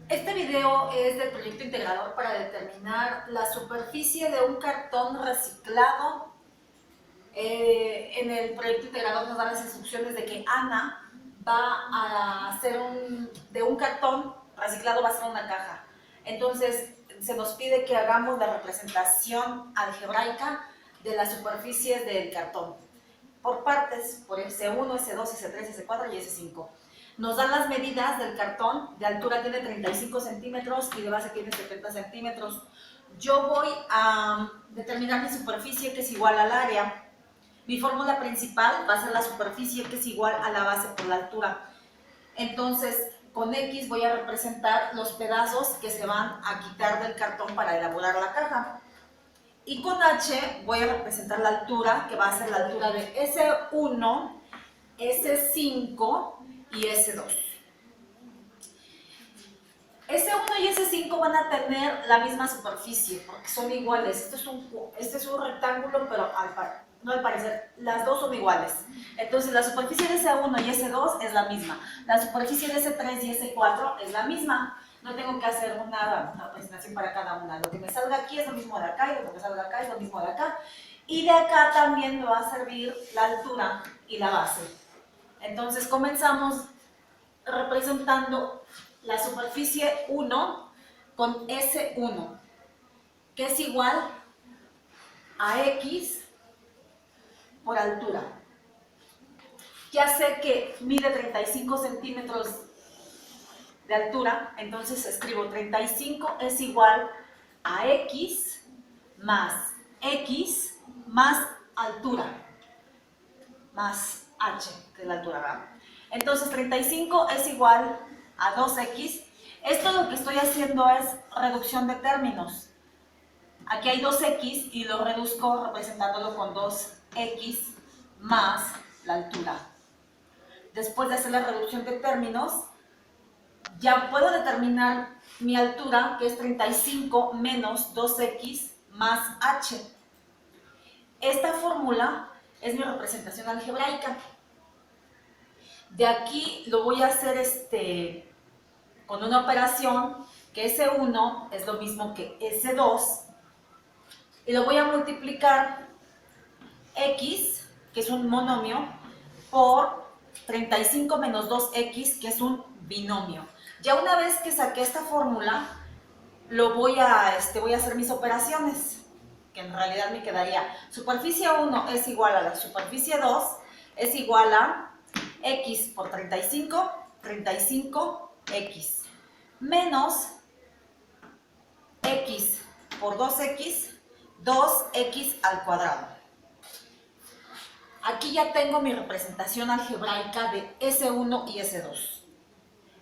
Este video es del proyecto integrador para determinar la superficie de un cartón reciclado. En el proyecto integrador nos dan las instrucciones de que Ana va a hacer de un cartón reciclado va a ser una caja. Entonces se nos pide que hagamos la representación algebraica de las superficies del cartón por partes, por S1, S2, S3, S4 y S5. Nos dan las medidas del cartón, de altura tiene 35 centímetros y de base tiene 70 centímetros. Yo voy a determinar mi superficie, que es igual al área. Mi fórmula principal va a ser la superficie, que es igual a la base por la altura. Entonces, con X voy a representar los pedazos que se van a quitar del cartón para elaborar la caja. Y con H voy a representar la altura, que va a ser la altura de S1, S5 y S2. S1 y S5 van a tener la misma superficie, porque son iguales. Este es un rectángulo, pero no al parecer, las dos son iguales. Entonces, la superficie de S1 y S2 es la misma. La superficie de S3 y S4 es la misma. No tengo que hacer una representación para cada una. Lo que me salga aquí es lo mismo de acá, y lo que me salga acá es lo mismo de acá. Y de acá también me va a servir la altura y la base. Entonces, comenzamos representando la superficie 1 con S1, que es igual a X por altura. Ya sé que mide 35 centímetros de altura, entonces escribo 35 es igual a X más altura, más H, que es la altura, ¿verdad? Entonces 35 es igual a 2X. Esto lo que estoy haciendo es reducción de términos. Aquí hay 2X y lo reduzco representándolo con 2X más la altura. Después de hacer la reducción de términos, ya puedo determinar mi altura, que es 35 menos 2X más H. Esta fórmula es mi representación algebraica. De aquí lo voy a hacer con una operación, que S1 es lo mismo que S2, y lo voy a multiplicar X, que es un monomio, por 35 menos 2X, que es un binomio. Ya una vez que saqué esta fórmula, voy a hacer mis operaciones, que en realidad me quedaría superficie 1 es igual a la superficie 2, es igual a X por 35, 35X, menos X por 2X, 2X al cuadrado. Aquí ya tengo mi representación algebraica de S1 y S2.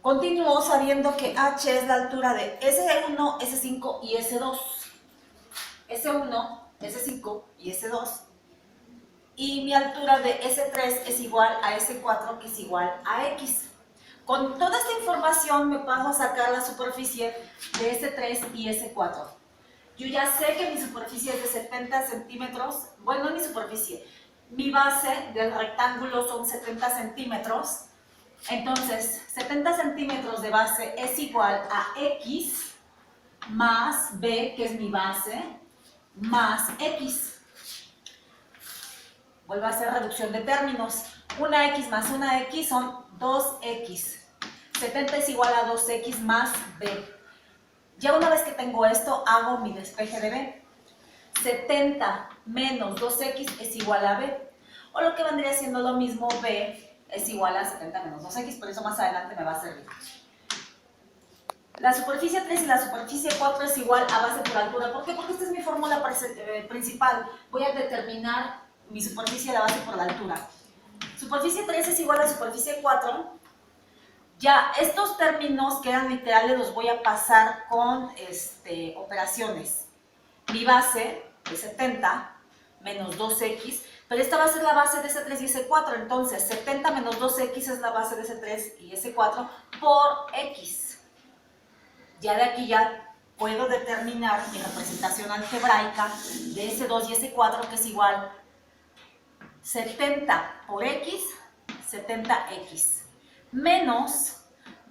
Continúo sabiendo que H es la altura de S1, S5 y S2. S1, S5 y S2. Y mi altura de S3 es igual a S4, que es igual a X. Con toda esta información me paso a sacar la superficie de S3 y S4. Yo ya sé que mi superficie es de 70 centímetros. Bueno, mi superficie. Mi base del rectángulo son 70 centímetros. Entonces, 70 centímetros de base es igual a X más B, que es mi base, más X. Vuelvo a hacer reducción de términos. Una X más una X son 2X. 70 es igual a 2X más B. Ya una vez que tengo esto, hago mi despeje de B. 70 menos 2X es igual a B. O lo que vendría siendo lo mismo, B es igual a 70 menos 2X, por eso más adelante me va a servir. La superficie 3 y la superficie 4 es igual a base por altura. ¿Por qué? Porque esta es mi fórmula principal. Voy a determinar mi superficie de base por la altura. Superficie 3 es igual a superficie 4. Ya estos términos que eran literales los voy a pasar con operaciones. Mi base es 70 menos 2X, pero esta va a ser la base de S3 y S4, entonces 70 menos 2X es la base de S3 y S4 por X. Ya de aquí ya puedo determinar mi representación algebraica de S2 y S4, que es igual 70 por X, 70X, menos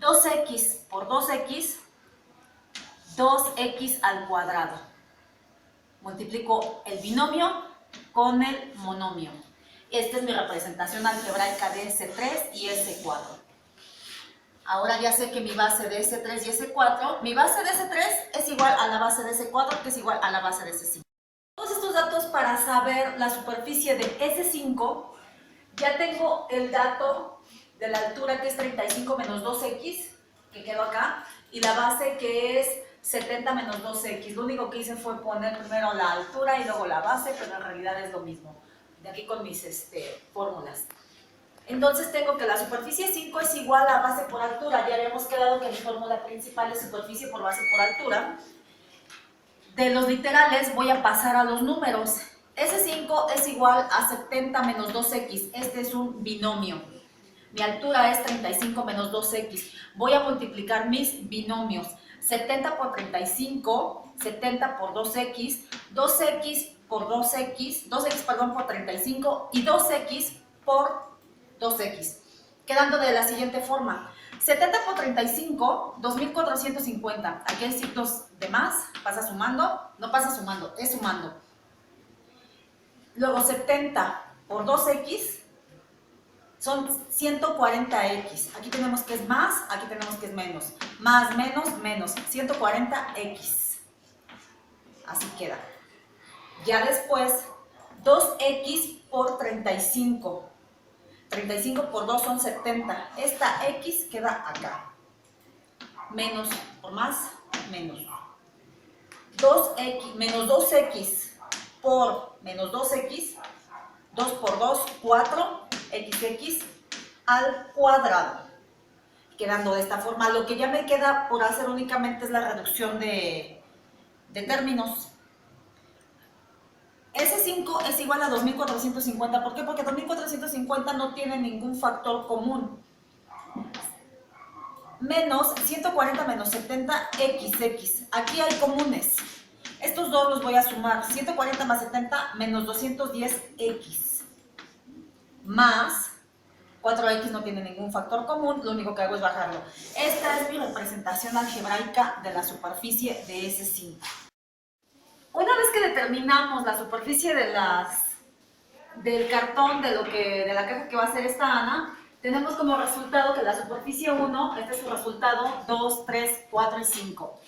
2X por 2X, 2x al cuadrado. Multiplico el binomio con el monomio. Esta es mi representación algebraica de S3 y S4. Ahora ya sé que mi base de S3 y S4, mi base de S3 es igual a la base de S4, que es igual a la base de S5. Todos estos datos para saber la superficie de S5, ya tengo el dato de la altura, que es 35 menos 2x, que quedó acá, y la base, que es 70 menos 2x. Lo único que hice fue poner primero la altura y luego la base, pero en realidad es lo mismo. De aquí con mis fórmulas. Entonces tengo que la superficie 5 es igual a base por altura. Ya habíamos quedado que mi fórmula principal es superficie por base por altura. De los literales voy a pasar a los números. S5 es igual a 70 menos 2x. Este es un binomio. Mi altura es 35 menos 2x. Voy a multiplicar mis binomios. 70 por 35, 70 por 2x, 2x por 2x, 2x perdón por 35 y 2x por 2x, quedando de la siguiente forma: 70 por 35, 2450. Aquí hay signos de más, pasa sumando, no pasa sumando, es sumando. Luego 70 por 2x son 140x. Aquí tenemos que es más, aquí tenemos que es menos. Más, menos, menos. 140x. Así queda. Ya después, 2x por 35. 35 por 2 son 70. Esta x queda acá. Menos por más, menos. 2x menos 2x por menos 2x. 2 por 2, 4, xx al cuadrado. Quedando de esta forma. Lo que ya me queda por hacer únicamente es la reducción de términos. S5 es igual a 2450. ¿Por qué? Porque 2450 no tiene ningún factor común. Menos 140 menos 70, xx. Aquí hay comunes. Estos dos los voy a sumar. 140 más 70 menos 210x. Más 4x no tiene ningún factor común, lo único que hago es bajarlo. Esta es mi representación algebraica de la superficie de S5. Una vez que determinamos la superficie del cartón, de la caja que va a ser esta Ana, tenemos como resultado que la superficie 1, este es su resultado, 2, 3, 4 y 5.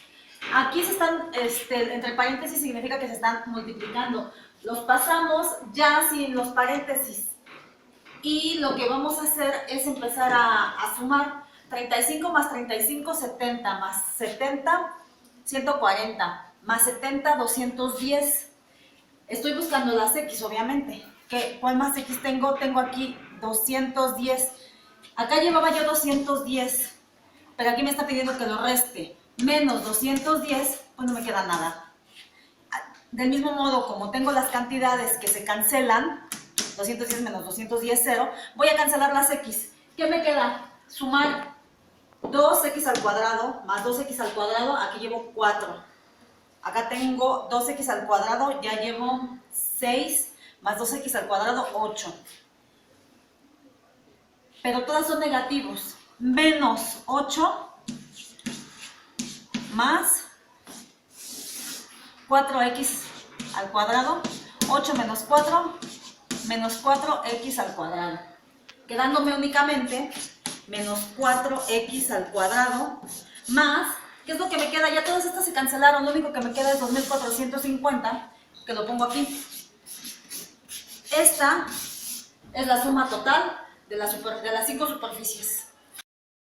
Aquí se están, entre paréntesis significa que se están multiplicando. Los pasamos ya sin los paréntesis. Y lo que vamos a hacer es empezar a sumar. 35 más 35, 70, más 70, 140, más 70, 210. Estoy buscando las x, obviamente. ¿Cuál más x tengo? Tengo aquí 210. Acá llevaba yo 210, pero aquí me está pidiendo que lo reste. Menos 210, pues no me queda nada. Del mismo modo, como tengo las cantidades que se cancelan, 210 menos 210, 0, voy a cancelar las x. ¿Qué me queda? Sumar 2x al cuadrado más 2x al cuadrado, aquí llevo 4. Acá tengo 2x al cuadrado, ya llevo 6, más 2x al cuadrado, 8. Pero todas son negativos. Menos 8 más 4x al cuadrado, 8 menos 4, menos 4x al cuadrado. Quedándome únicamente menos 4x al cuadrado más, ¿qué es lo que me queda? Ya todas estas se cancelaron, lo único que me queda es 2450, que lo pongo aquí. Esta es la suma total de las 5 superficies.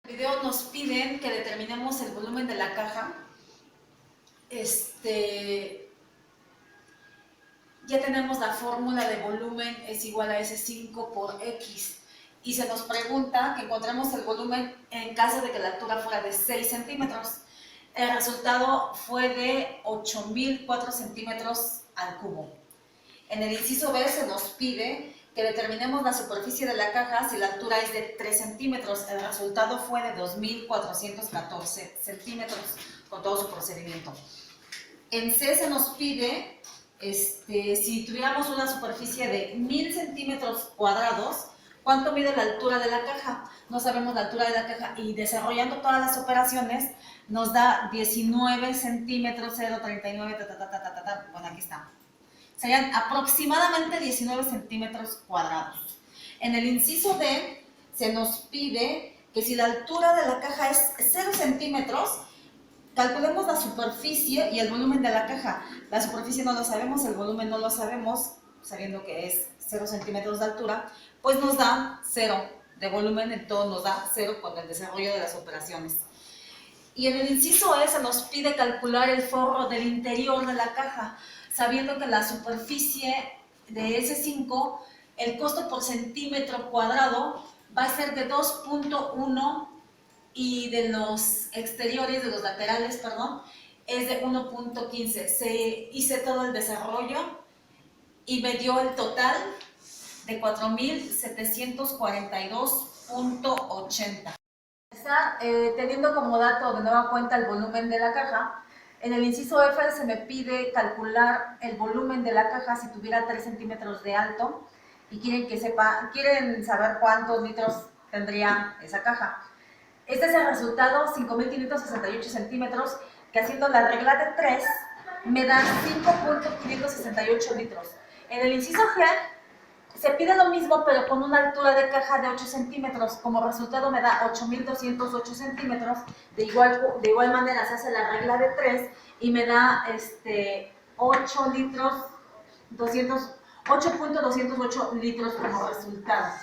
En el video nos piden que determinemos el volumen de la caja. Ya tenemos la fórmula de volumen, es igual a S5 por X. Y se nos pregunta que encontremos el volumen en caso de que la altura fuera de 6 centímetros. El resultado fue de 8004 centímetros al cubo. En el inciso B se nos pide que determinemos la superficie de la caja si la altura es de 3 centímetros. El resultado fue de 2414 centímetros con todo su procedimiento. En C se nos pide, si tuviéramos una superficie de 1000 centímetros cuadrados, ¿Cuánto mide la altura de la caja? No sabemos la altura de la caja y desarrollando todas las operaciones nos da 19 centímetros, 0,39, bueno, aquí está. Serían aproximadamente 19 centímetros cuadrados. En el inciso D se nos pide que si la altura de la caja es 0 centímetros, calculemos la superficie y el volumen de la caja. La superficie no lo sabemos, el volumen no lo sabemos, sabiendo que es 0 centímetros de altura, pues nos da 0 de volumen, entonces nos da 0 con el desarrollo de las operaciones. Y en el inciso E se nos pide calcular el forro del interior de la caja, sabiendo que la superficie de S5, el costo por centímetro cuadrado va a ser de 2.1 y de los exteriores, de los laterales, perdón, es de 1.15. Hice todo el desarrollo y me dio el total de 4.742.80. Teniendo como dato de nueva cuenta el volumen de la caja, en el inciso F se me pide calcular el volumen de la caja si tuviera 3 centímetros de alto y quieren saber cuántos litros tendría esa caja. Este es el resultado, 5.568 centímetros, que haciendo la regla de 3 me da 5.568 litros. En el inciso G se pide lo mismo, pero con una altura de caja de 8 centímetros. Como resultado me da 8.208 centímetros. De igual manera se hace la regla de 3 y me da 8.208 litros como resultado.